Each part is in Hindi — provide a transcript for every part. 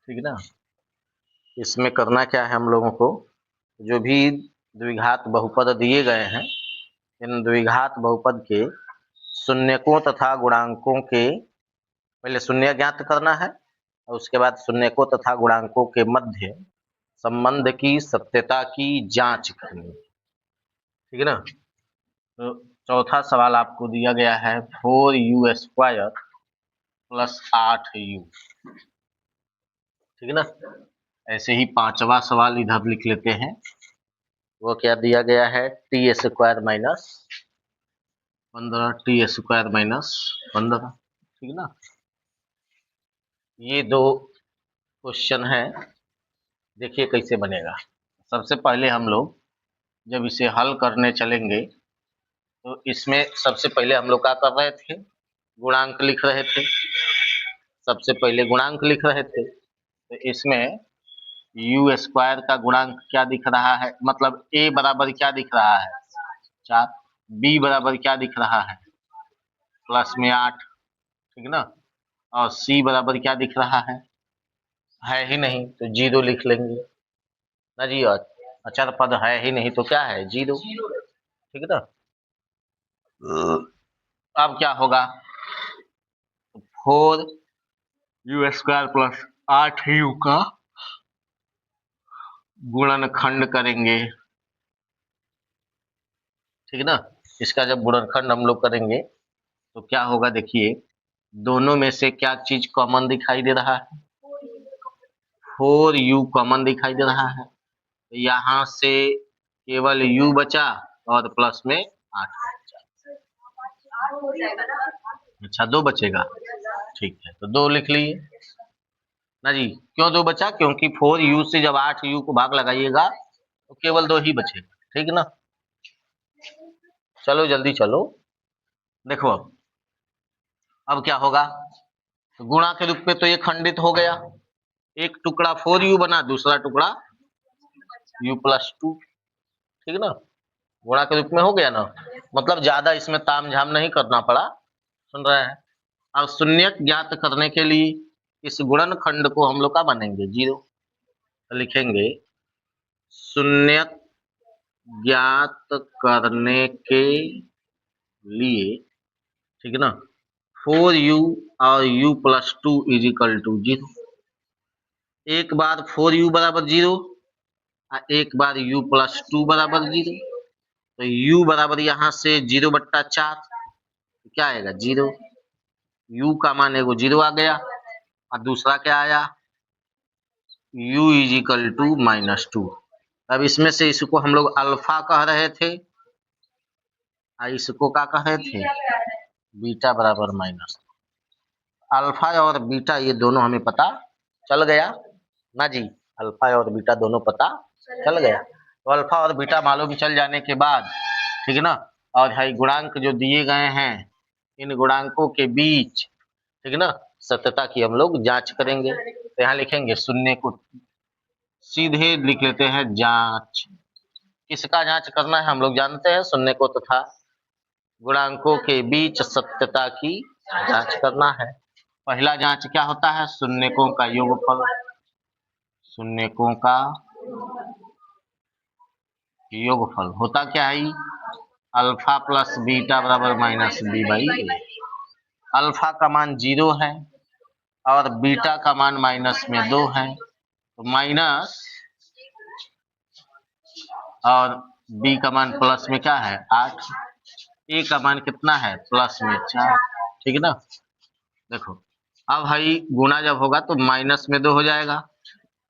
ठीक है ना। इसमें करना क्या है हम लोगों को, जो भी द्विघात बहुपद दिए गए हैं इन द्विघात बहुपद के शून्यकों तथा गुणांकों के पहले शून्य ज्ञात करना है और उसके बाद शून्यकों तथा गुणांकों के मध्य संबंध की सत्यता की जांच करनी। ठीक है ना। तो चौथा सवाल आपको दिया गया है 4u² प्लस 8u। ठीक है ना। ऐसे ही पांचवा सवाल इधर लिख लेते हैं। वो क्या दिया गया है, t² माइनस 15 t² माइनस 15। ठीक है ना। ये दो क्वेश्चन है, देखिए कैसे बनेगा। सबसे पहले हम लोग जब इसे हल करने चलेंगे तो इसमें सबसे पहले हम लोग क्या कर रहे थे, गुणांक लिख रहे थे। सबसे पहले गुणांक लिख रहे थे तो इसमें u² का गुणांक क्या दिख रहा है, मतलब a बराबर क्या दिख रहा है 4, b बराबर क्या दिख रहा है प्लस में 8। ठीक ना। और c बराबर क्या दिख रहा है ही नहीं तो 0 लिख लेंगे ना जी। अचर पद है ही नहीं तो क्या है 0। ठीक है ना। अब क्या होगा, 4u² प्लस 8u का गुणनखंड करेंगे। ठीक है ना। इसका जब गुणनखंड हम लोग करेंगे तो क्या होगा, देखिए दोनों में से क्या चीज कॉमन दिखाई दे रहा है, 4u कॉमन दिखाई दे रहा है। तो यहाँ से केवल u बचा और प्लस में 8 बचा। अच्छा 2 बचेगा, ठीक है तो 2 लिख लिए ना जी। क्यों 2 बचा, क्योंकि 4u से जब 8u को भाग लगाइएगा तो केवल 2 ही बचेगा। ठीक है ना। चलो जल्दी चलो, देखो अब क्या होगा, तो गुणा के रूप में तो ये खंडित हो गया, एक टुकड़ा 4u बना, दूसरा टुकड़ा u+2। ठीक है ना। गुणा के रूप में हो गया ना, मतलब ज्यादा इसमें ताम झाम नहीं करना पड़ा, सुन रहे हैं। अब शून्यक ज्ञात करने के लिए इस गुणनखंड को हम लोग का बनेंगे 0, तो लिखेंगे शून्यक ज्ञात करने के लिए, ठीक है ना, 4u और u+2 = 0। एक बार 4u बराबर 0 और एक बार u+2 बराबर 0। तो u बराबर यहाँ से 0/4 क्या आएगा 0। u का मान एगो 0 आ गया और दूसरा क्या आया u = -2। अब इसमें से इसको हम लोग अल्फा कह रहे थे और इसको क्या कह रहे थे बीटा बराबर -। अल्फा और बीटा ये दोनों हमें पता चल गया ना जी। अल्फा और बीटा दोनों पता चल गया। तो अल्फा और बीटा मालूम चल जाने के बाद, ठीक है ना, और है गुणांक जो दिए गए हैं इन गुणांकों के बीच, ठीक है ना, सत्यता की हम लोग जांच करेंगे। तो यहाँ लिखेंगे शून्य को सीधे लिख लेते हैं जांच। किसका जांच करना है हम लोग जानते हैं, शून्य को तथा गुणांकों के बीच सत्यता की जांच करना है। पहला जांच क्या होता है, शून्यकों का योगफल। शून्यकों का योगफल होता क्या है, अल्फा प्लस बीटा बराबर -b/a। अल्फा का मान 0 है और बीटा का मान -2 है, तो माइनस और b का मान प्लस में क्या है 8, a का मान कितना है प्लस में 4। ठीक है ना। देखो अब भाई गुणा जब होगा तो -2 हो जाएगा,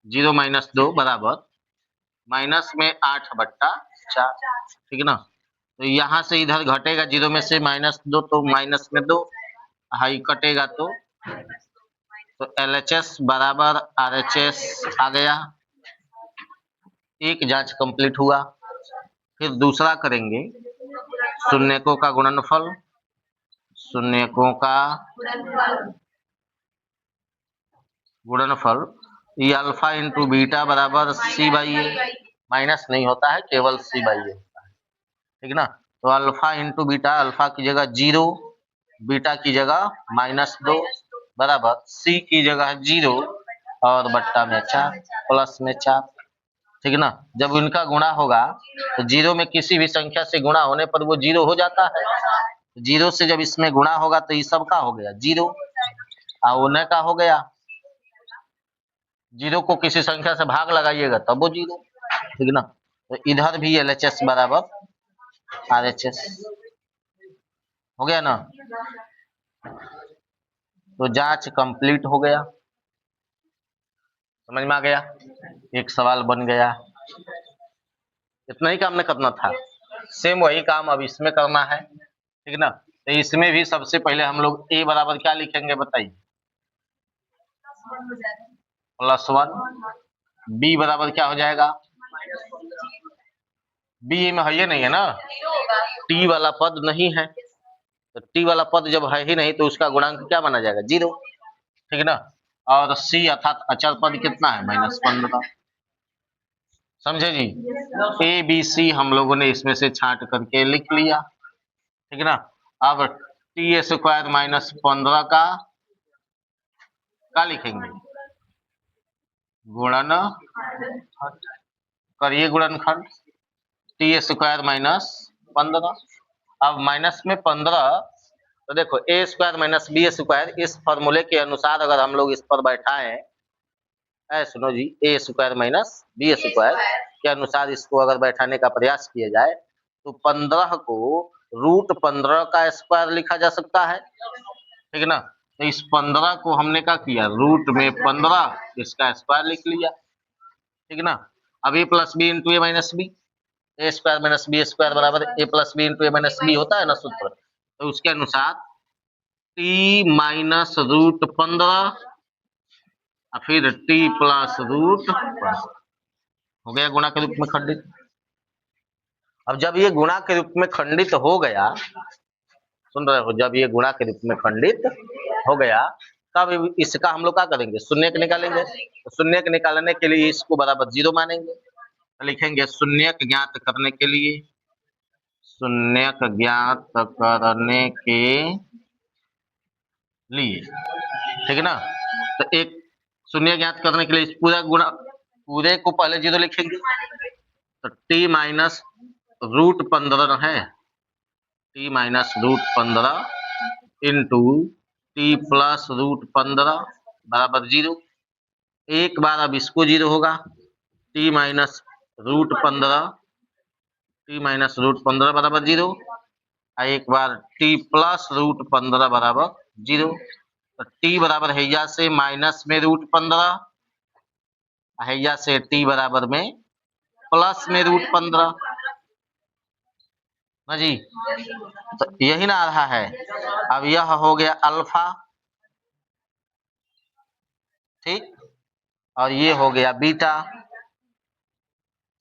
0 - 2 बराबर -8/4। ठीक है ना। तो यहाँ से इधर घटेगा 0 में से -2 तो -2 हाई कटेगा तो LHS बराबर RHS आ गया। एक जांच कंप्लीट हुआ। फिर दूसरा करेंगे शून्यकों का गुणनफल। शून्यकों का गुणनफल ये अल्फा इंटू बीटा बराबर c/a, माइनस नहीं होता है केवल c/a होता है। ठीक है ना। तो अल्फा इंटू बीटा, अल्फा की जगह 0, बीटा की जगह -2 बराबर c की जगह 0 और बट्टा में 4 प्लस में 4, ठीक ना। जब इनका गुणा होगा तो जीरो में किसी भी संख्या से गुणा होने पर वो जीरो हो जाता है। जीरो से जब इसमें गुणा होगा तो ये सब का हो गया जीरो, और उन्हें का हो गया। जीरो को किसी संख्या से भाग लगाइएगा तब वो जीरो, ठीक ना। तो इधर भी LHS बराबर RHS हो गया ना। तो जांच कंप्लीट हो गया, समझ में आ गया। एक सवाल बन गया, इतना ही काम में करना था। सेम वही काम अब इसमें करना है, ठीक ना। तो इसमें भी सबसे पहले हम लोग a बराबर क्या लिखेंगे बताइए, +1। b बराबर क्या हो जाएगा, b में है नहीं है ना, t वाला पद नहीं है। तो t वाला पद जब है ही नहीं तो उसका गुणांक क्या माना जाएगा, 0, ठीक ना। और c अर्थात अचर पद कितना है, -15। समझे जी। a b c हम लोगों ने इसमें से छांट करके लिख लिया, ठीक ना। अब t² -15 का लिखेंगे गुणन, करिए गुणनखंड t² -15। अब माइनस में 15, तो देखो a² - b² इस फॉर्मूले के अनुसार अगर हम लोग इस पर बैठाएं, सुनो जी, a² - b² के अनुसार इसको अगर बैठाने का प्रयास किया जाए तो 15 को √15 का स्क्वायर लिखा जा सकता है, ठीक ना। तो इस 15 को हमने क्या किया, रूट में 15 इसका स्क्वायर लिख लिया, ठीक ना। अब a + b × a - b, a² - b² बराबर a + b × a - b होता है ना सूत्र। तो उसके अनुसार t - √15 फिर t + √15 हो गया गुणा के रूप में खंडित। अब जब ये गुणा के रूप में खंडित हो गया, सुन रहे हो, जब ये गुणा के रूप में खंडित हो गया तब इसका हम लोग क्या करेंगे, शून्यक निकालेंगे। तो शून्यक निकालने के लिए इसको बराबर 0 मानेंगे, तो लिखेंगे शून्यक ज्ञात करने के लिए, शून्यक ज्ञात करने के लिए, ठीक है ना। तो एक शून्य ज्ञात करने के लिए इस पूरे को पहले 0 लिखेंगे। तो t - √15 है, t - √15 इंटू t + √15 बराबर 0। एक बार अब इसको 0 होगा, t - √15 बराबर 0, और एक बार t + √15 बराबर 0। तो t बराबर हैया से माइनस में √15, हैया से t बराबर में प्लस में √15 ना जी। तो यही ना आ रहा है। अब यह हो गया अल्फा, ठीक, और ये हो गया बीटा,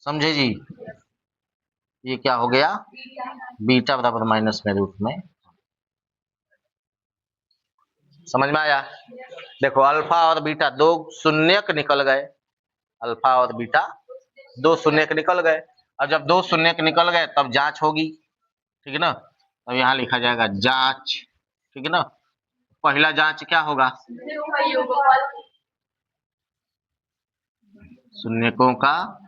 समझे जी। ये क्या हो गया, बीटा बराबर माइनस में रूट में, समझ में आया। देखो अल्फा और बीटा दो शून्यक निकल गए, अल्फा और बीटा दो शून्यक निकल गए। और जब दो शून्यक निकल गए तब जांच होगी, ठीक है ना। अब यहाँ लिखा जाएगा जांच, ठीक है ना। पहला जांच क्या होगा, शून्यकों का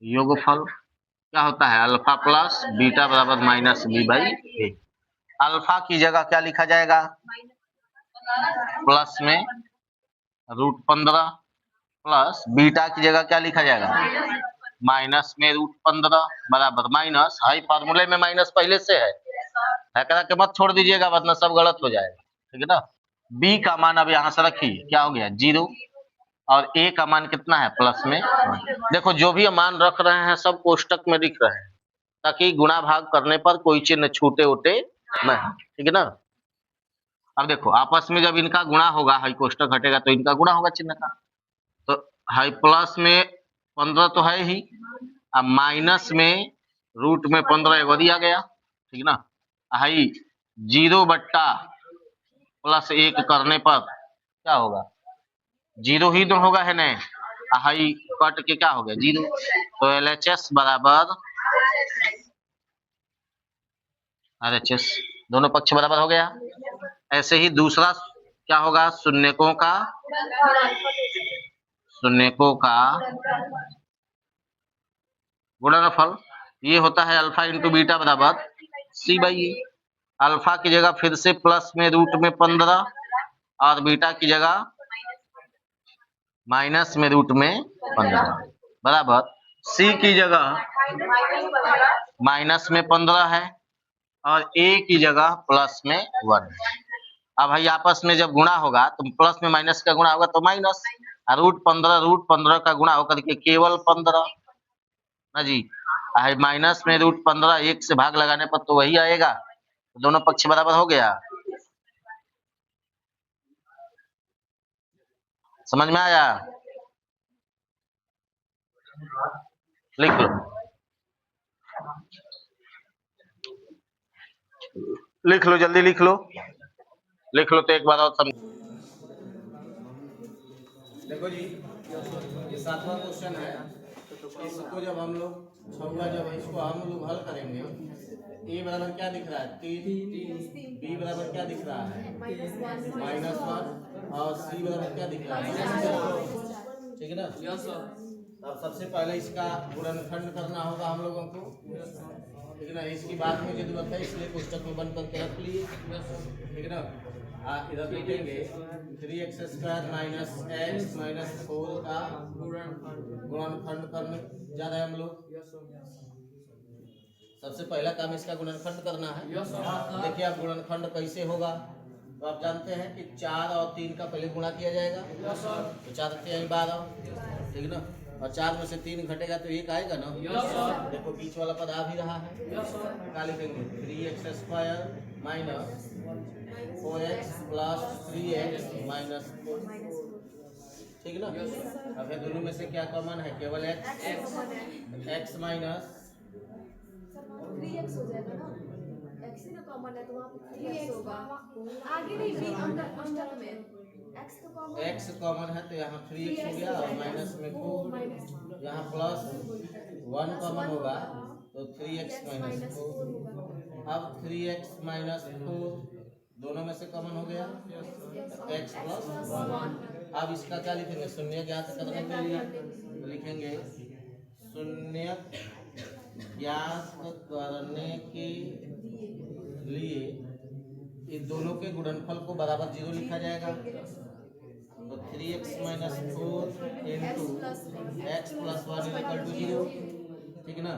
योगफल क्या होता है, अल्फा प्लस बीटा बराबर -b/a। अल्फा की जगह क्या लिखा जाएगा, प्लस में √15, प्लस बीटा की जगह क्या लिखा जाएगा, माइनस में √15 बराबर माइनस, हाई फार्मूले में माइनस पहले से है करा के मत छोड़ दीजिएगा वरना सब गलत हो जाएगा, ठीक है ना। b का मान अब यहाँ से रखिए, क्या हो गया 0, और a का मान कितना है प्लस में 1। देखो जो भी मान रख रहे हैं सब कोष्टक में लिख रहे हैं ताकि गुणा भाग करने पर कोई चिन्ह छूटे उटे नहीं, ठीक है ना। अब देखो आपस में जब इनका गुणा होगा, हाई कोष्टक हटेगा तो इनका गुणा होगा चिन्ह का। तो हाई प्लस में 15 तो है ही, अब माइनस में √15 एगो दिया गया, ठीक ना। हाई 0/+1 करने पर क्या होगा, 0 ही तो होगा है ना, हाई कट के क्या हो गया 0। तो LHS बराबर RHS, दोनों पक्ष बराबर हो गया। ऐसे ही दूसरा क्या होगा, शून्यकों का गुणनफल। ये होता है अल्फा इंटू बीटा बराबर C/E। अल्फा की जगह फिर से प्लस में रूट में 15 और बीटा की जगह माइनस में रूट में 15 बराबर C की जगह माइनस में 15 है और A की जगह प्लस में 1। अब भाई आपस में जब गुणा होगा तो प्लस में माइनस का गुणा होगा तो माइनस, रूट 15 का गुणा होकर के केवल 15 ना जी। माइनस में रूट 15 1 से भाग लगाने पर तो वही आएगा, तो दोनों पक्ष बराबर हो गया। समझ में आया? लिख लो, लिख लो, जल्दी लिख लो, लिख लो तो एक बार और समझ। देखो जी, ये 7वां क्वेश्चन है। इसको जब हम लोग जब इसको हम लोग हल करेंगे, ए बराबर क्या दिख रहा है 3, बी बराबर क्या दिख रहा है -1 और सी बराबर क्या दिख रहा है, ठीक है ना। अब सबसे पहले इसका गुणनखंड करना होगा हम लोगों को, ठीक है ना। इसकी बात में जरूरत है इसलिए पुस्तक में बंद करके रख लिए, ठीक है ना। इधर लिखेंगे 3x² - x - 4 का गुणनखंड करने जा रहे हैं हम लोग। सबसे पहला काम इसका गुणनखंड करना है। देखिए अब गुणनखंड कैसे होगा, तो आप जानते हैं कि 4 और 3 का पहले गुणा किया जाएगा, तो 4 3 12, ठीक है ना। और 4 में से 3 घटेगा तो 1 आएगा ना। देखो बीच वाला पद आ भी रहा है, क्या लिखेंगे 3x² - 4x + 3x - 4, ठीक है ना। अब दोनों में से क्या कॉमन है, केवल x माइनस 3x हो जाएगा ना, x ही ना कॉमन है तो वहाँ पे 3x होगा। आगे नहीं भी अंतर में x तो कॉमन है, x कॉमन है तो यहाँ 3x हो गया और माइनस में 4, यहाँ प्लस 1 कॉमन होगा तो 3x - 4। अब 3x - 4 दोनों में से कॉमन हो गया तो x + 1। अब इसका क्या लिखेंगे, शून्य ज्ञात करने के लिए लिखेंगे शून्य ज्ञात करने के लिए इन दोनों के गुणनफल को बराबर 0 लिखा जाएगा। तो 3x - 4 इंटू x + 1 = 0, ठीक है ना।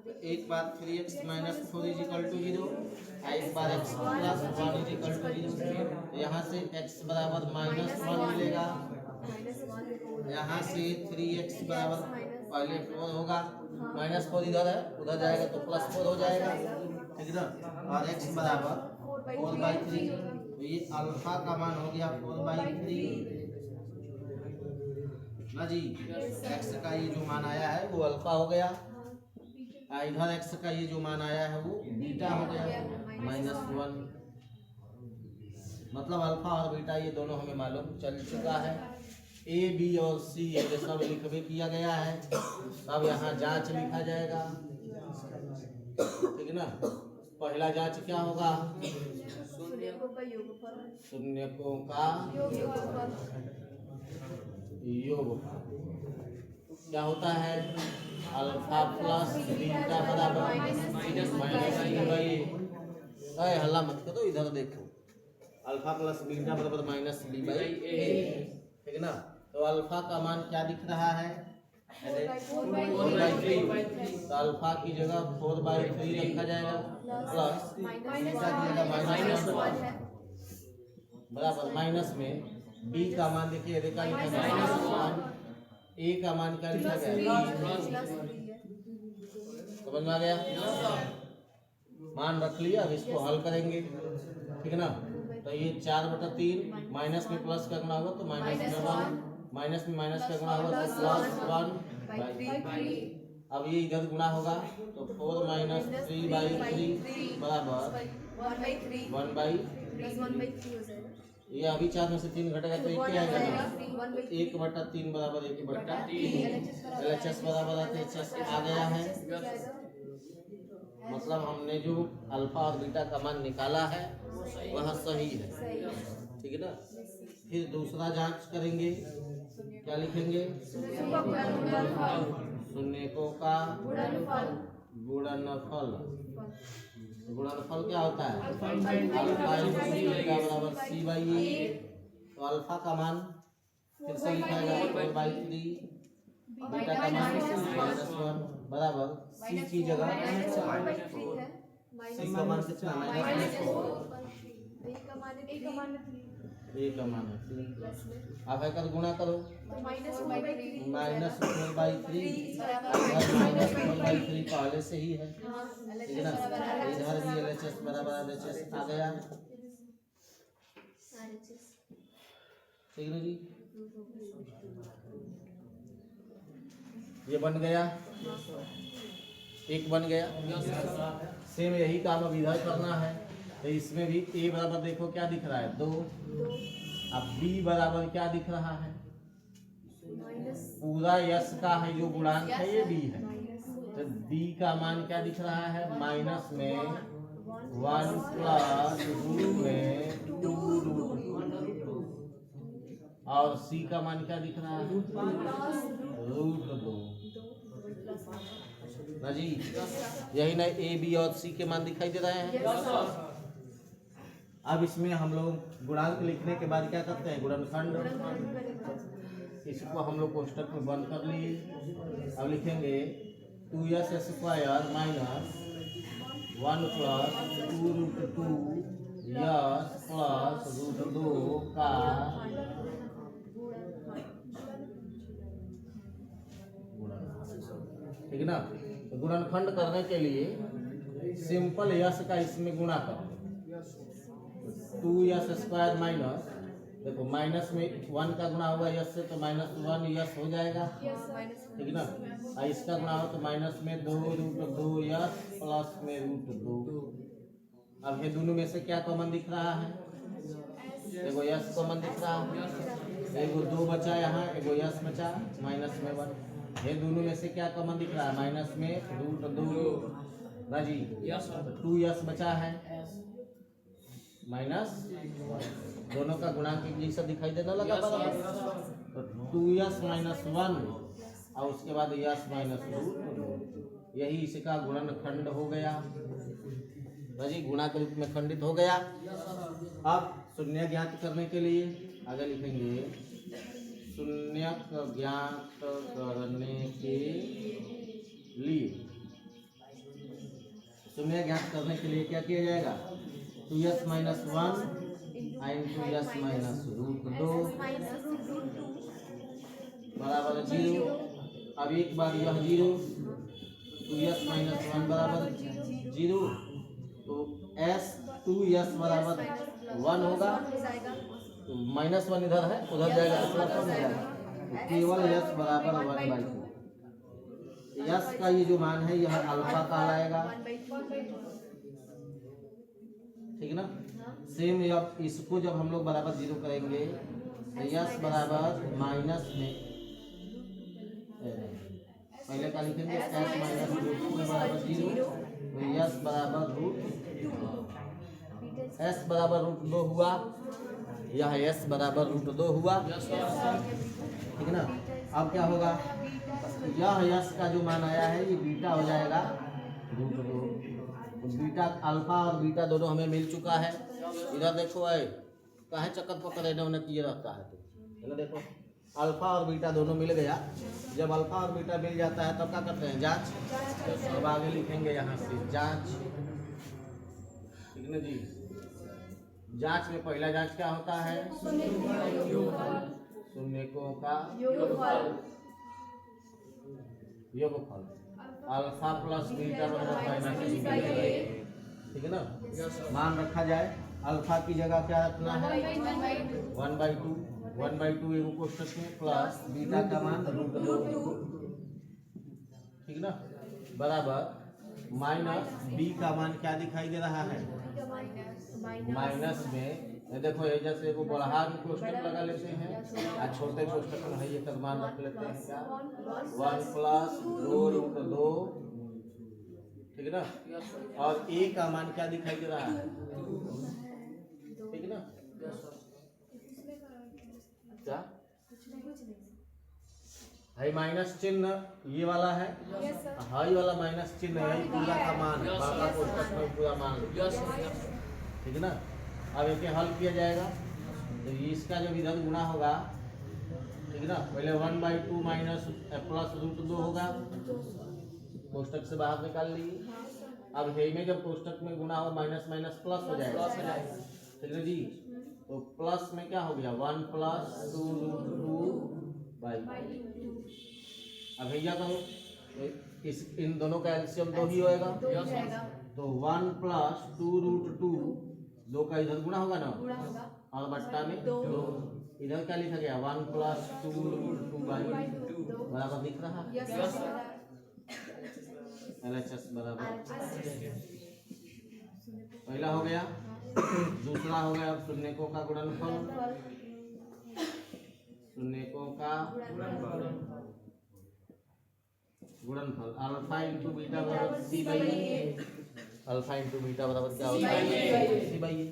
तो एक बार 3x - 4 = 0, एक बार x + 1 = 0। यहाँ से x बराबर -1 मिलेगा, यहाँ से 3x बराबर पहले 4 होगा, -4 इधर है उधर जाएगा तो +4 हो जाएगा, ठीक है ना। और x बराबर 4/3, तो ये अल्फा का मान हो गया 4/3 ना जी। x का ये जो मान आया है वो अल्फा हो गया, इधर x का ये जो मान आया है वो बीटा हो गया -1। मतलब अल्फा और बीटा ये दोनों हमें मालूम चल चुका है। ए बी और सी ये सब लिखवे किया गया है। अब यहाँ जांच लिखा जाएगा, ठीक है ना। पहला जांच क्या होगा, शून्यकों का योग क्या होता है, अल्फा प्लस बीटा बराबर -b/a। हल्ला मत करो, इधर देखो, अल्फा प्लस बीटा बराबर -b/a, ठीक है ना। तो अल्फा का मान क्या दिख रहा है 4/3, तो अल्फा की जगह 4/3 रखा जाएगा प्लस बीटा की जगह -1 बराबर माइनस में बी का मान देखिए -1, ए का मान क्या लिखा गया, समझ में आ गया। मान रख लिया, अब इसको हल करेंगे, ठीक है ना। तो ये 4/3 माइनस में प्लस करना होगा तो -1, माइनस में माइनस का गुणा होगा तो +1/3। अब ये इधर गुणा होगा तो 4 - 3/3 बराबर 1/3। ये अभी 4 में से 3 घटेगा तो 1 ही आएगा ना, तो 1/3 बराबर 1/3। LHS बराबर HHS आ गया है, मतलब हमने जो अल्फा और बीटा का मान निकाला है वह सही है, ठीक है ना। फिर दूसरा जांच करेंगे, क्या लिखेंगे? शून्यकों का गुणनफल। गुणनफल क्या होता है? अल्फा इंटू बीटा बराबर सी बाई ए। तो अल्फा का मान फिर से लिखा जाएगा 4/3, बीटा का मान -1 बराबर सी की जगह सी का मान कितना? -4। ए का मान है 3। अब एकर गुणा करो, -4/3 पहले से ही है, ठीक है ना? इधर भी LHS बराबर LHS आ गया, ठीक है जी। ये बन गया, एक बन गया। सेम यही काम अब इधर करना है। तो इसमें भी ए बराबर देखो क्या दिख रहा है 2। अब बी बराबर क्या दिख रहा है? पूरा यश का है जो गुणांक है ये बी है। तो बी का मान क्या दिख रहा है? माइनस में 1 प्लस रूट में 2√2 और सी का मान क्या दिख रहा है? √2 ना जी। यही ना ए बी और सी के मान दिखाई दे रहे हैं। अब इसमें हम लोग गुणांक लिखने के बाद क्या करते हैं? गुणनखंड। इसको हम लोग कोष्टक में बंद कर लिए। अब लिखेंगे 2s² minus 1 plus 2√2 yes plus √2 का ठीक है ना। तो गुणनखंड करने के लिए सिंपल यश का इसमें गुणा करो। 2s² माइनस, देखो माइनस में 1 का गुणा होगा यश से तो -1 यश हो जाएगा, ठीक है ना। और इसका गुणा हो तो माइनस में 2√2 यश प्लस में √2। अब ये दोनों में से क्या कॉमन दिख रहा है? एगो यश कॉमन दिख रहा है, एगो 2 बचा यहाँ, एगो यश बचा माइनस में 1। ये दोनों में से क्या कॉमन दिख रहा है? माइनस में √2 ना जी। 2 यश बचा है माइनस, दोनों का गुणांक एक जैसा दिखाई देने लगा बराबर। तो 2s - 1 और उसके बाद यश माइनस √2, यही इसका गुणनखंड हो गया ना जी। गुणा के रूप में खंडित हो गया। अब शून्य ज्ञात करने के लिए आगे लिखेंगे शून्य ज्ञात करने के लिए, शून्य ज्ञात करने के लिए क्या किया जाएगा? 2s - 1 इंटू यस माइनस √2 बराबर 0। अब एक बार यह 0, 2s - 1 बराबर 0, तो s 2s बराबर 1 होगा। तो -1 इधर है, उधर जाएगा तो +1 हो जाएगा। तो केवल यस बराबर 1/2। यस का ये जो मान है यह अल्फा कहलाएगा, ठीक है ना। सेम अब इसको जब हम लोग बराबर 0 करेंगे तो यस बराबर माइनस में पहले क्या लिखेंगे? s - √2 बराबर 0, तो यस बराबर s बराबर √2 हुआ, यह s बराबर √2 हुआ, ठीक है ना। अब क्या होगा? यह यस का जो मान आया है ये बीटा हो जाएगा √2। तो बीटा अल्फा और बीटा दोनों हमें मिल चुका है। इधर देखो भाई, काहे चक्कर पकड़ उन्हें किए रहता है। तो देखो अल्फा और बीटा दोनों मिल गया। जब अल्फा और बीटा मिल जाता है तब क्या करते हैं? जांच। तो अब आगे लिखेंगे यहाँ से जांच, ठीक है ना जी। जांच में पहला जांच क्या होता है? शून्यकों का योगफल। अल्फा प्लस बीटा बराबर -b, ठीक है ना। मान रखा जाए, अल्फा की जगह क्या रखना है? 1/2 एगो कोष्टक में प्लस बीटा का मान √2, ठीक ना, बराबर माइनस बी का मान क्या दिखाई दे रहा है? माइनस में देखो ये जैसे एगो बढ़ा के कोष्टक लगा लेते हैं और छोटे कोष्टक में है ये का मान रख लेते हैं क्या? 1 प्लस 2√2, ठीक है ना। और ए का मान क्या दिखाई दे रहा है? ठीक है ना। क्या कुछ नहीं हाई माइनस चिन्ह ये वाला है, यस सर हाई वाला माइनस चिन्ह यही पूरा का मान है, बड़ा कोष्ठक में पूरा मान लो, ठीक है ना। अब इसे हल किया जाएगा तो ये इसका जब इधर गुणा होगा, ठीक है ना, पहले 1/2 माइनस प्लस √2 होगा, कोष्ठक से बाहर निकाल लिए। अब हे में जब कोष्ठक में गुणा हो माइनस माइनस प्लस हो जाएगा, ठीक है जी। तो प्लस में क्या हो गया 1 + 2√2/2। अब भैया कहो इस इन दोनों का एलसीएम 2 ही होएगा, तो 1 + 2√2 2 का इधर गुणा होगा ना, और बट्टा में 2। इधर क्या लिखा गया 1 + 2√2/2 बराबर दिख रहा है। LHS बराबर पहला हो गया, दूसरा हो गया अब शून्यकों का गुणनफल, शून्यकों का गुणनफल अल्फा इंटू बीटा बराबर C/A, अल्फा इंटू बीटा बराबर क्या होता है C/A।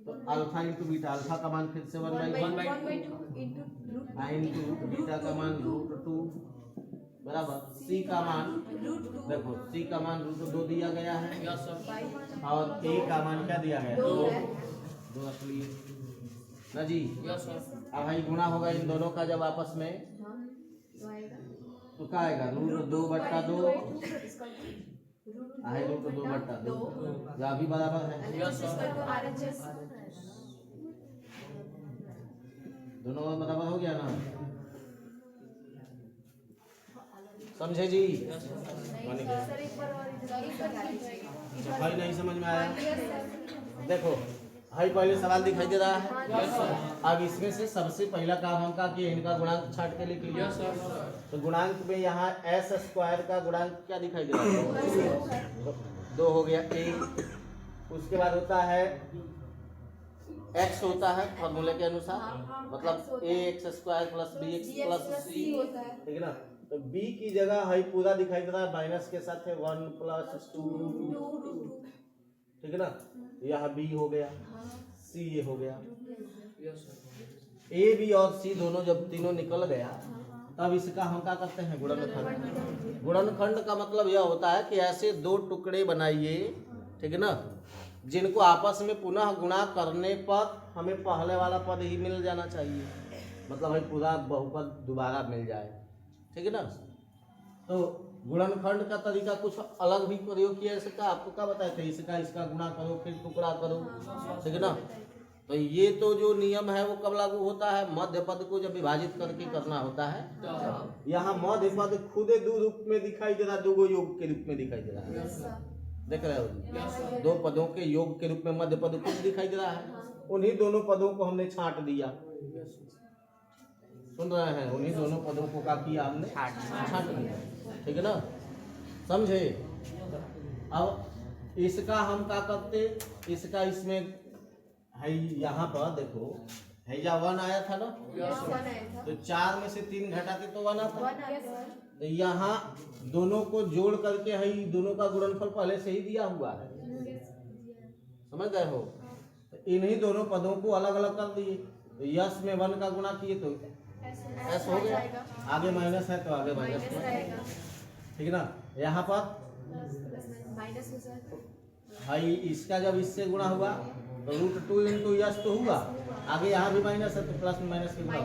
तो अल्फा इंटू बीटा, अल्फा का मान फिर से 1/2 इंटू बीटा का मान √2 बराबर C का मान, देखो C का मान √2 दिया गया है और A का मान क्या दिया गया 2 रख लिए ना जी। अब भाई गुणा होगा इन दोनों का जब आपस में, तो क्या आएगा √2/2 आहे √2/2 जो अभी बराबर है, दोनों बराबर हो गया ना, समझे जी। भाई नहीं समझ में आया, देखो भाई पहले सवाल दिखाई दे रहा है। अब इसमें से सबसे पहला काम हम का कि इनका गुणांक छाट के लिख लिया, तो गुणांक में यहाँ s² का गुणांक क्या दिखाई दे रहा है 2 हो गया A। उसके बाद होता है x होता है फॉर्मूले के अनुसार, मतलब ax² + bx + c, ठीक है ना। तो b की जगह है पूरा दिखाई दे रहा है माइनस के साथ है 1 + 2, ठीक है ना। यह b हो गया, c ये हो गया, a b और c दोनों जब तीनों निकल गया तब इसका हम क्या करते हैं गुणनखंड। गुणनखंड का मतलब यह होता है कि ऐसे 2 टुकड़े बनाइए, ठीक है ना, जिनको आपस में पुनः गुणा करने पर हमें पहले वाला पद ही मिल जाना चाहिए, मतलब भाई पूरा बहुपद दोबारा मिल जाए, ठीक है ना। तो गुणनखंड का तरीका कुछ अलग भी प्रयोग किया इसका, आपको क्या बताया था, इसका गुणा करो फिर टुकड़ा करो, ठीक है ना। तो ये तो जो नियम है वो कब लागू होता है, मध्य पद को जब विभाजित करके करना होता है। यहाँ मध्य पद खुद 2 रूप में दिखाई दे रहा है, 2 योग के रूप में दिखाई दे रहा है, देख रहे हो 2 पदों के योग के रूप में मध्य पद खुद दिखाई दे रहा है। उन्हीं दोनों पदों को हमने छांट दिया, सुन रहे हैं, उन्हीं दोनों पदों को क्या किया हमने छांट दिया, ठीक है ना, समझे। अब इसका हम क्या करते, इसका इसमें है यहाँ पर देखो है या 1 आया था ना, तो 4 में से 3 घटाते तो 1 आता। तो यहाँ दोनों को जोड़ करके है दोनों का गुणनफल पहले से ही दिया हुआ है, समझ गए हो। तो इन्हीं दोनों पदों को अलग अलग कर दिए, तो यस में 1 का गुणा किए तो एस हो गया, आगे माइनस है तो आगे माइनस, ठीक है ना। यहाँ पर भाई इसका जब इससे गुणा हुआ तो √2 इंटू यस तो हुआ, आगे यहाँ भी माइनस है तो प्लस में माइनस के गुणा,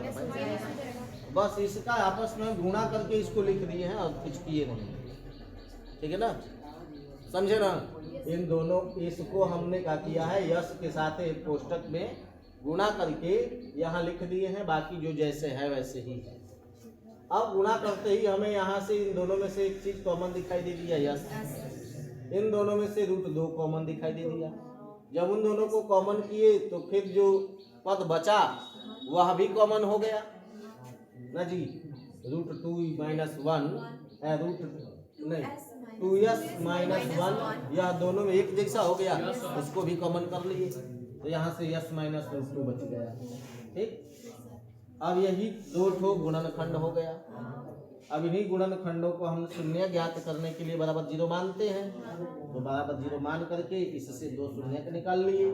बस इसका आपस में गुणा करके इसको लिख दिए हैं और कुछ किए नहीं, ठीक है ना, समझे ना। इन दोनों इसको हमने क्या किया है यस के साथ एक कोष्ठक में गुणा करके यहाँ लिख दिए हैं, बाकी जो जैसे है वैसे ही है। अब गुणा करते ही हमें यहाँ से इन दोनों में से एक चीज कॉमन दिखाई दे दिया यस, इन दोनों में से √2 कॉमन दिखाई दे दिया। जब उन दोनों को कॉमन किए तो फिर जो पद बचा वह भी कॉमन हो गया ना जी, √2 - 1 2s - 1 यह दोनों में एक जैसा हो गया, उसको भी कॉमन कर लिए, तो यहाँ से s - √2 बच गया, ठीक। अब यही 2 ठो गुणनखंड हो गया। अब इन्हीं गुणनखंडों को हम शून्य ज्ञात करने के लिए बराबर 0 मानते हैं, तो बराबर 0 मान करके इससे 2 शून्य निकाल लिए,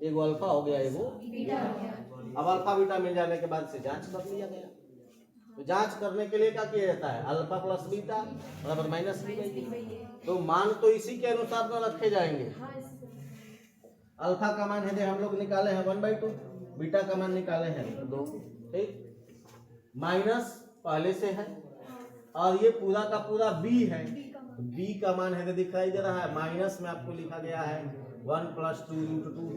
एगो अल्फा हो गया एगो। अब अल्फा बीटा मिल जाने के बाद से जांच कर लिया गया। तो जांच करने के लिए क्या किया जाता है, अल्फा प्लस बीटा बराबर माइनस बी। तो मान तो इसी के अनुसार में रखे जाएंगे। अल्फा का मान है हम लोग निकाले हैं 1/2, बीटा का मान निकाले हैं 2, ठीक। माइनस पहले से है और ये पूरा का पूरा बी है। बी का मान है दिखाई दे रहा है, माइनस में आपको लिखा गया है 1 + 2√2,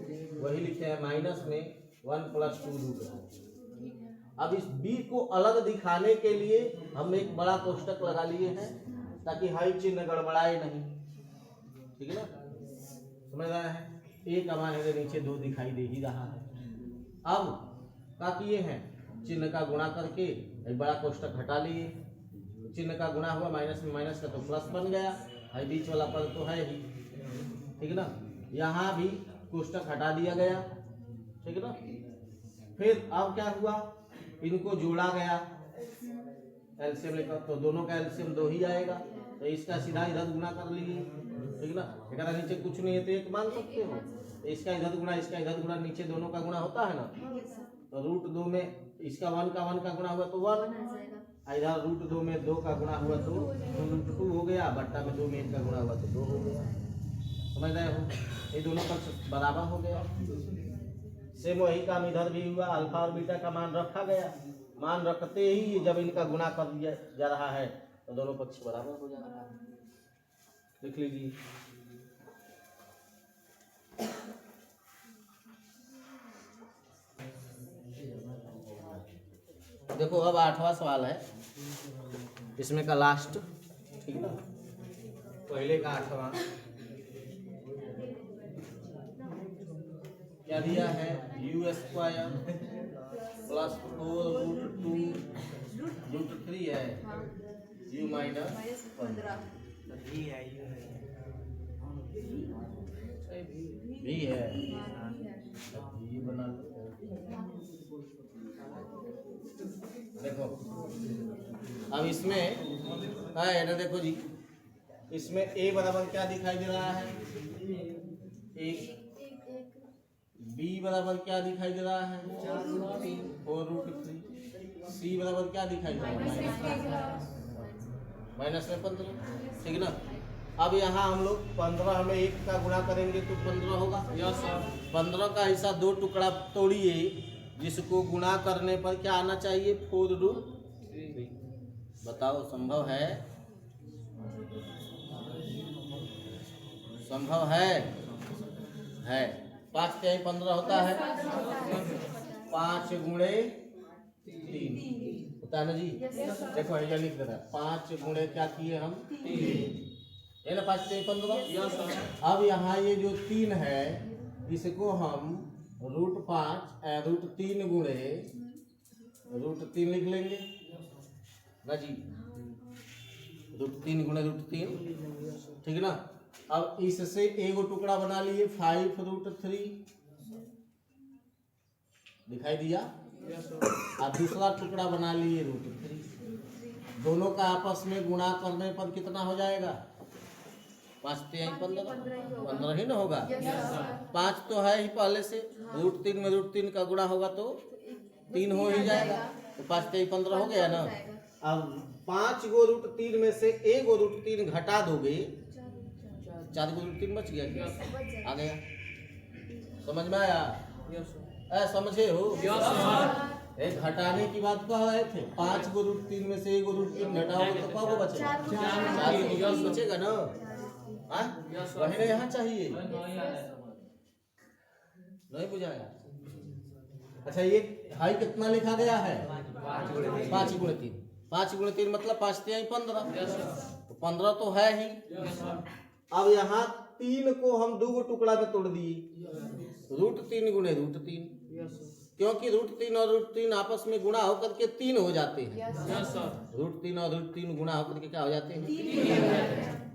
वही लिखे हैं माइनस में 1 + 2√2। अब इस b को अलग दिखाने के लिए हम एक बड़ा कोष्टक लगा लिए हैं ताकि हाई चिन्ह गड़बड़ाए नहीं, ठीक है ना, समझ रहे हैं। a का मान है नीचे 2 दिखाई दे ही रहा है। अब क्या किए हैं, चिन्ह का गुणा करके एक बड़ा कोष्टक हटा लिए, चिन्ह का गुणा हुआ माइनस में माइनस का तो प्लस बन गया, हाई बीच वाला पद तो है ही, ठीक है ना। यहाँ भी कोष्टक हटा दिया गया, ठीक है ना। फिर अब क्या हुआ, इनको जोड़ा गया, एलसीएम लेकर, तो दोनों का एलसीएम 2 ही आएगा, तो इसका सीधा इधर गुणा कर लीजिए, ठीक ना। अगर नीचे कुछ नहीं है तो 1 मान सकते हो, तो इसका इधर गुणा इसका इधर गुणा, नीचे दोनों का गुणा होता है ना, तो √2 में इसका 1 का 1 का गुणा हुआ तो 1, इधर √2 में 2 का गुणा हुआ तो √2 हो गया, बट्टा में 2 में 1 का गुणा हुआ तो 2 हो गया। समझ रहे हो, ये दोनों पक्ष बराबर हो गया। सेम वही काम इधर भी हुआ, अल्फा और बीटा का मान रखा गया, मान रखते ही जब इनका गुणा कर दिया जा रहा है तो दोनों पक्ष बराबर हो जा रहा है। देख लीजिए, देखो अब 8वां सवाल है इसमें का लास्ट, ठीक है ना, पहले का 8वां क्या दिया है, u² + 4√2√3 है, u - 15 भी है, ये बना लो। देखो अब इसमें है ना, देखो जी, इसमें a बराबर क्या दिखाई दे रहा है, 1, b बराबर क्या दिखाई दे रहा है, 4√3, c बराबर क्या दिखाई दे रहा है, माइनस में 15, ठीक ना। अब यहाँ हम लोग 15 में 1 का गुणा करेंगे तो 15 होगा। 15 का ऐसा 2 टुकड़ा तोड़िए जिसको गुणा करने पर क्या आना चाहिए, 4√3। बताओ संभव है, संभव है 5 के 15 होता है, 5 गुणे 3 होता है ना जी। देखो ये लिख दे रहा है, 5 गुणे क्या किए हम, 3 है ना, 5 के 15। अब यहाँ ये जो 3 है इसको हम √3 गुणे √3 लिख लेंगे ना जी, √3 गुणे √3, ठीक है ना। अब इससे एक टुकड़ा बना लिए 5√3 दिखाई दिया, और दूसरा टुकड़ा बना लिए √3। दोनों का आपस में गुणा करने पर कितना हो जाएगा, 5 के 15 ही ना होगा। 5 तो है ही पहले से, √3 में √3 का गुणा होगा तो 3 हो ही जाएगा, तो 5 के 15 हो गया ना। अब 5 गो √3 में से 1 गो √3 घटा दोगे, 4 गो √3 बच गया, आ गया, समझ में आया, समझे हो। एक घटाने की बात कह रहे थे, 5 गो √3 में से 1 गो √3 घटाओगे तो क्या बचेगा, 4 बचेगा ना, वही यहाँ चाहिए, नहीं बुझाया। अच्छा ये हाई कितना लिखा गया है, 5 गुणे 3, 5 गुणे 3 मतलब 5 के 15, तो 15 तो है ही। अब यहाँ 3 को हम 2 गो टुकड़ा में तोड़ दिए, √3 गुणे √3, क्योंकि √3 और √3 आपस में गुणा होकर के 3 हो जाते हैं। √3 और √3 गुणा होकर के क्या हो जाते हैं,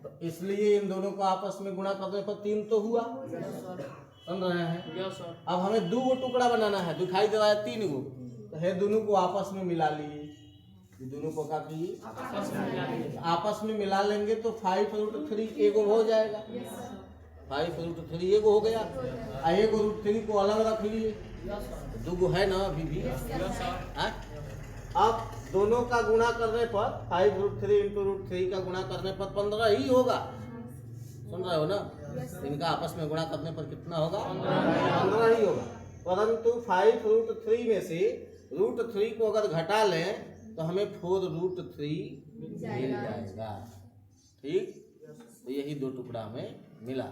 तो इसलिए इन दोनों को आपस में गुणा करने पर 3 तो हुआ, समझ रहे हैं। अब हमें 2 गो टुकड़ा बनाना है, दिखाई दे रहा है 3 गो, तो है दोनों को आपस में मिला लिए, दोनों को क्या कीजिए आपस में मिला लेंगे तो 5√3 एगो हो जाएगा, 5√3 एगो हो गया, 1 √3 को अलग रख लिए, दुगो है ना अभी भी। हाँ? अब दोनों का गुणा करने पर 5√3 इंटू √3 का गुणा करने पर 15 ही होगा। सुन रहे हो ना? इनका आपस में गुणा करने पर कितना होगा? 15 ही होगा। परंतु 5√3 में से √3 को अगर घटा लें तो हमें 4√3 मिल जाएगा। ठीक, तो यही दो टुकड़ा हमें मिला।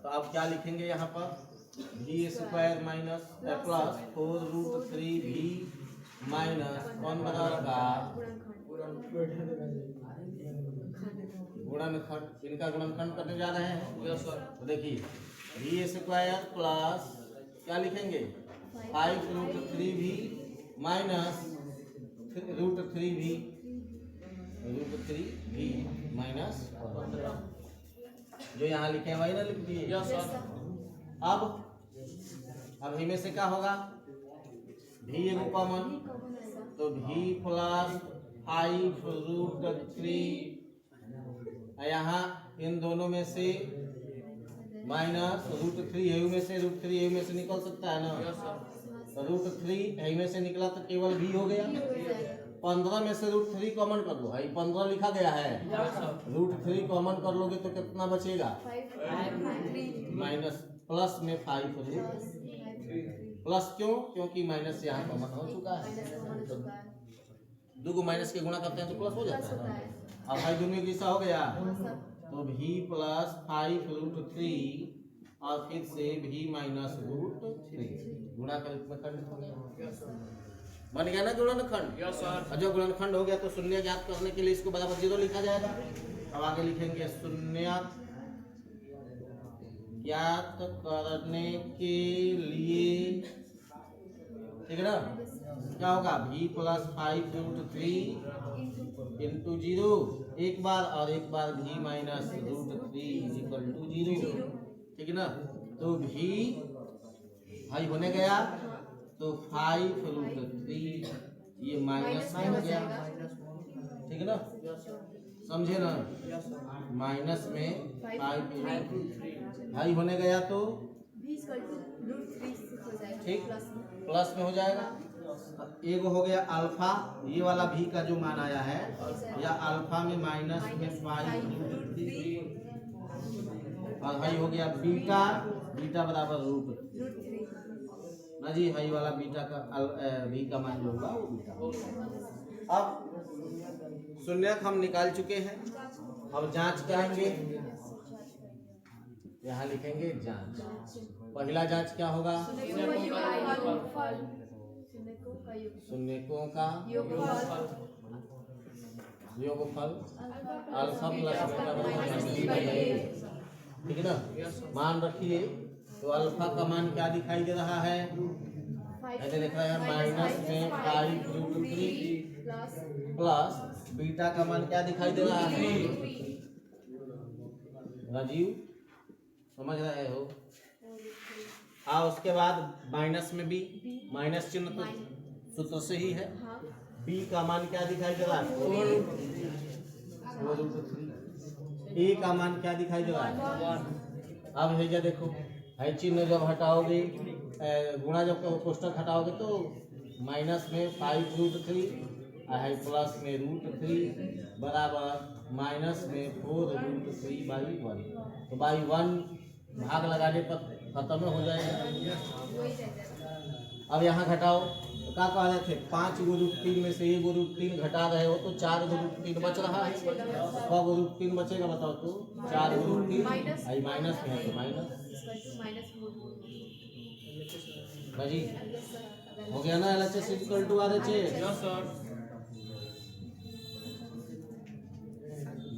तो आप क्या लिखेंगे यहाँ पर? v² minus plus 4√3v minus 15 का गुणनखंड। इनका गुणनखंड करने जा रहे हैं। तो देखिए v² प्लस क्या लिखेंगे? 5√3v माइनस √3v माइनस 15, जो यहाँ लिखे हैं वही ना लिख दिए। अब इनमें से क्या होगा? v एगो कॉमन, तो v प्लस 5√3, यहाँ इन दोनों में से माइनस √3 में से √3 में से निकल सकता है ना। तो √3 में से निकला तो केवल v हो गया। 15 में से √3 कॉमन कर लो। 15 लिखा गया है, √3 कॉमन कर लोगे तो कितना बचेगा? माइनस प्लस में 5 प्लस क्यों? क्योंकि माइनस यहाँ कॉमन हो चुका है। दो को माइनस के गुणा करते हैं तो प्लस हो जाता है। अब भाई दोनों की हो गया, तो v प्लस 5√3 और फिर से v माइनस √3 गुणा कर खंड हो गया। बन गया ना गुणनखंड? और जो गुणनखंड हो गया तो शून्य ज्ञात करने के लिए इसको बराबर 0 लिखा जाएगा। अब आगे लिखेंगे शून्य ज्ञात करने के लिए, ठीक है ना? क्या होगा? v प्लस 5√3 इंटू 0 एक बार और एक बार v माइनस √3 इक्वल टू 0, ठीक है ना? तो v भाई होने गया तो 5√3 ये माइनस में हो गया, ठीक है ना? समझे ना? माइनस में 5 भाई होने गया तो ठीक प्लस में हो जाएगा। एक हो गया अल्फा, ये वाला भी का जो मान आया है या अल्फा में माइनस में 5 और भाई हो गया बीटा, बीटा बराबर √3 ना जी। हाई वाला बीटा का भी का मान जो होगा वो बीटा। अब शून्यक हम निकाल चुके हैं। अब जांच करेंगे, यहाँ लिखेंगे जांच। पहला जांच क्या होगा? शून्यकों का योगफल अल्फा प्लस बीटा बराबर, ठीक है ना? मान रखिए तो अल्फा का मान क्या दिखाई दे रहा है? ऐसे लिख रहा है माइनस में 5√3 प्लस बीटा का मान क्या दिखाई दे रहा है? राजीव समझ रहे हो? हाँ, उसके बाद माइनस में भी, माइनस चिन्ह तो सूत्र से ही है। बी का मान क्या दिखाई दे रहा है? 4√3। ए का मान क्या दिखाई दे रहा है? अब भेजा देखो, है चिन्ह जब हटाओगे, गुणा जब कोष्टक हटाओगे तो माइनस में 5√3 है प्लस में √3 बराबर माइनस में 4√3/1। तो बाई 1 भाग लगाने पर खत्म हो जाएगा। अब यहाँ घटाओ तो क्या कह रहे थे? 5√3 में से ये √3 घटा रहे हो तो 4√3 बच रहा है। 6√3 बचेगा बताओ तो 4√3 माइनस में है तो माइनस जी हो गया ना। LHS equal to RHS।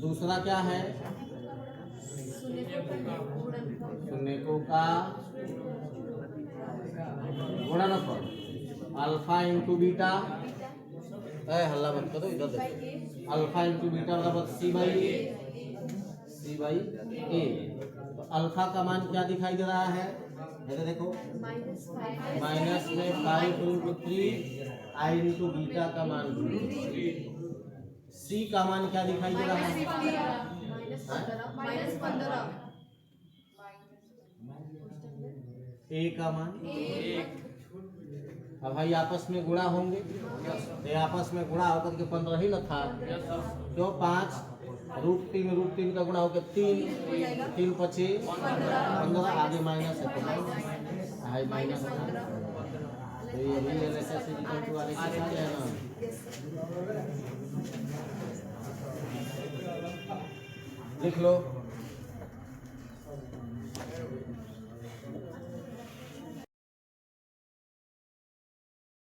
दूसरा क्या है? शून्यकों का गुणनफल अल्फा इंटू बीटा। हल्ला मत करो, इधर देखो। अल्फा इंटू बीटा बराबर C बाई A। तो अल्फा का मान क्या दिखाई दे रहा है? इधर देखो, माइनस में 5√3 आई इंटू बीटा का मान C का मान क्या दिखाई दे रहा है? A का मान अब भाई आपस में गुणा होंगे, तो ये आपस में गुणा होकर के 15 ही न था, क्यों 5 √3 का गुणा होकर 3 पची 15, आगे माइनस है तो हाई माइनस था, तो ये भी LHS वाले के साथ है ना। लिख लो